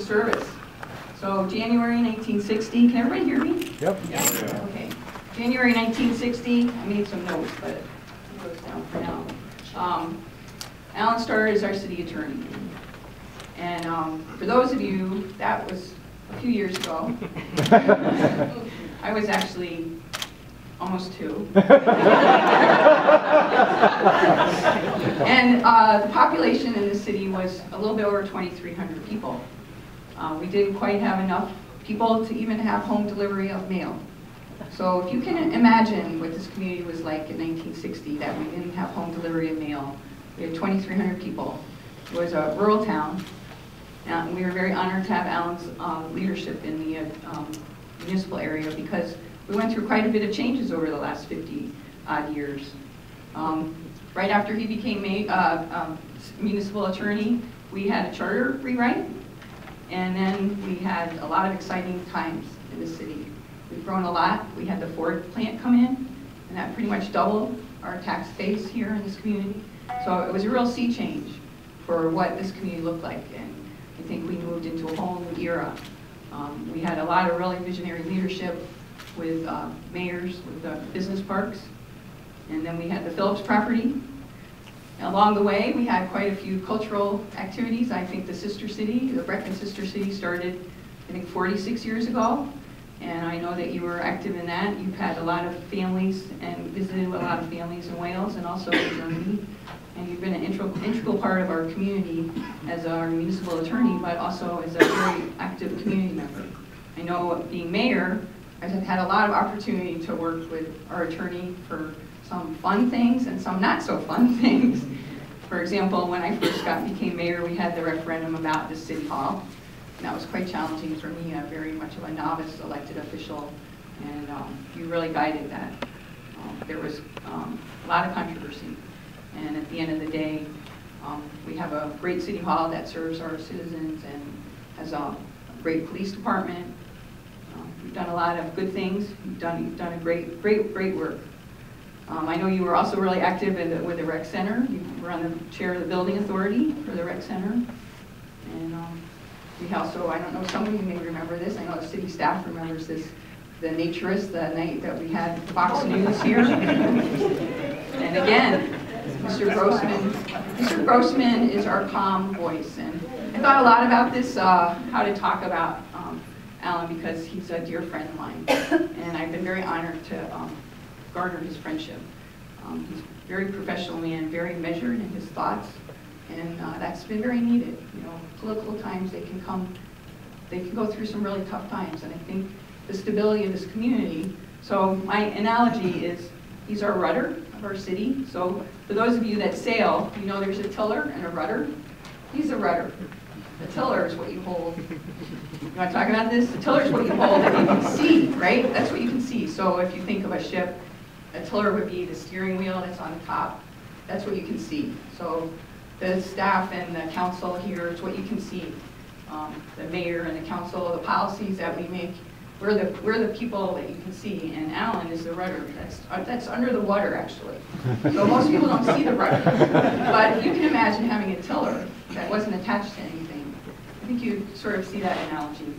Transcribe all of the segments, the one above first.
service. So January 1960, can everybody hear me? Yep. Yeah. Okay. January 1960, I made some notes, but it goes down for now. Allan started as our city attorney. And for those of you, that was a few years ago. I was actually almost 2. And the population in the city was a little bit over 2,300 people. We didn't quite have enough people to even have home delivery of mail. So if you can imagine what this community was like in 1960, that we didn't have home delivery of mail. We had 2,300 people. It was a rural town. And we were very honored to have Allan's leadership in the municipal area, because we went through quite a bit of changes over the last 50-odd years. Right after he became municipal attorney, we had a charter rewrite, and then we had a lot of exciting times in the city. We've grown a lot. We had the Ford plant come in, and that pretty much doubled our tax base here in this community. So it was a real sea change for what this community looked like, and I think we moved into a whole new era. We had a lot of really visionary leadership with mayors, with business parks, and then we had the Phillips property. And along the way, we had quite a few cultural activities. I think the Sister City, the Brecken Sister City, started, I think, 46 years ago. And I know that you were active in that. You've had a lot of families and visited a lot of families in Wales and also in Germany. And you've been an integral part of our community as our municipal attorney, but also as a very active community member. I know, being mayor, I've had a lot of opportunity to work with our attorney for some fun things and some not so fun things. For example, when I first became mayor, we had the referendum about the city hall. And that was quite challenging for me, very much of a novice elected official, and you really guided that. There was a lot of controversy, and at the end of the day, we have a great city hall that serves our citizens and has a great police department. You've done a lot of good things. You've done a great work. I know you were also really active with the rec center. You were on the chair of the building authority for the rec center, and we also, I don't know, some of you may remember this, I know the city staff remembers this, the Naturist, the night that we had Fox News here. And again, Mr. Grossman is our calm voice. And I thought a lot about this, how to talk about Allan, because he's a dear friend of mine. And I've been very honored to garner his friendship. He's a very professional man, very measured in his thoughts. And that's been very needed. You know, political times, they can go through some really tough times. And I think the stability of this community, so my analogy is, he's our rudder of our city. So for those of you that sail, you know there's a tiller and a rudder. He's a rudder. The tiller is what you hold. You want to talk about this? The tiller is what you hold that you can see, right? That's what you can see. So if you think of a ship, a tiller would be the steering wheel that's on the top. That's what you can see. So the staff and the council here is what you can see. The mayor and the council, the policies that we make, we're the people that you can see, and Allan is the rudder. That's under the water, actually. So most people don't see the rudder. But you can imagine having a tiller that wasn't attached to anything. I think you sort of see that analogy.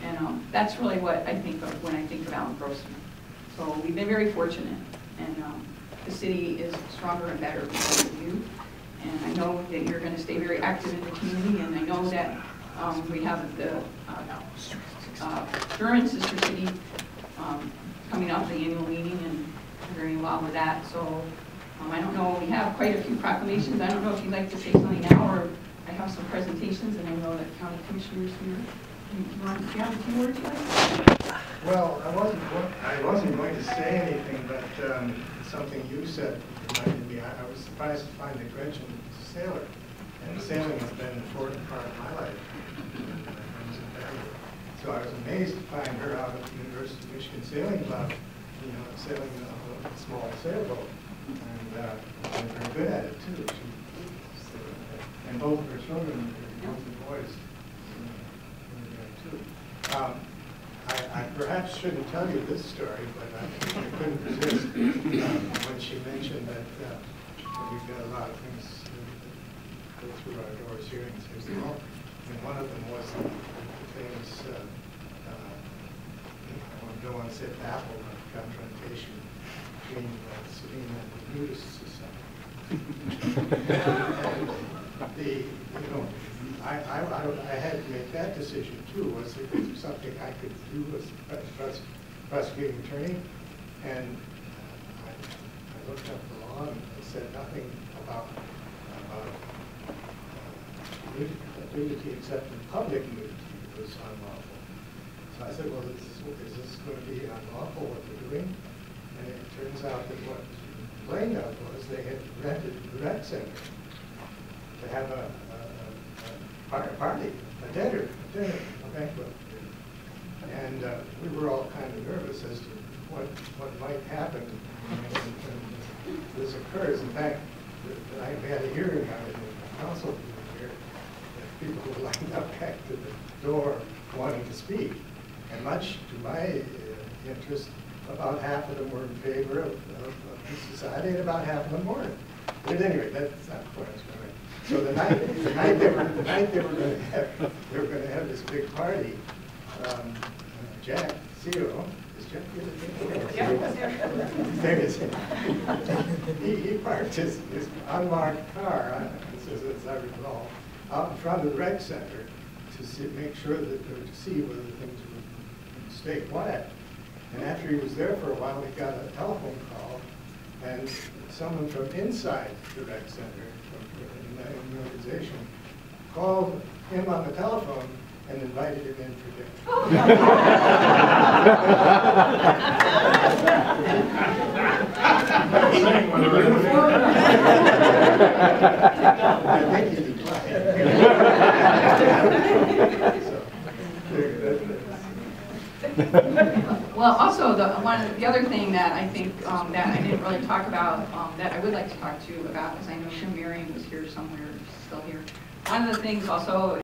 And that's really what I think of when I think of Allan Grossman. So we've been very fortunate, and the city is stronger and better because of you. And I know that you're going to stay very active in the community, and I know that we have the German Sister City coming up, the annual meeting, and we're very involved with that. So I don't know, we have quite a few proclamations. I don't know if you'd like to say something now, or I have some presentations, and I know that county commissioners here. Do you have a few words you like? Well, I wasn't going to say anything, but something you said reminded me. I was surprised to find that Gretchen is a sailor, and sailing has been an important part of my life. So I was amazed to find her out at the University of Michigan Sailing Club, you know, sailing a small sailboat, and very good at it too. And both of her children, both the boys, were there too. I perhaps shouldn't tell you this story, but I couldn't resist when she mentioned that we've got a lot of things that go through our doors here in City Hall. And one of them was it baffled by the confrontation between Saline and the Nudist Society. I had to make that decision too. Was there something I could do as prosecuting attorney? And I looked up the law and it said nothing about nudity except in public nudity was unlawful. So I said, well, is this going to be unlawful what they're doing? And it turns out that what blamed out was they had rented the rec center to have a party, a dinner, a banquet. And we were all kind of nervous as to what might happen when this occurs. In fact, I had a hearing on it in the council here, that people were lined up back to the door wanting to speak. And much to my interest, about half of them were in favor of the society, and about half of them weren't. But anyway, that's not the point I was going to make. So the night they were going to have this big party. Jack Zero, is Jack here? He parked his unmarked car, as I recall, out in front of the rec center to make sure that to see whether things would stay quiet. And after he was there for a while, he got a telephone call, and someone from inside the rec center, from the organization, called him on the telephone and invited him in for dinner. I think he declined. Well, also, the other thing that I think that I didn't really talk about, that I would like to talk to you about, because I know Miriam was here somewhere, still here. One of the things also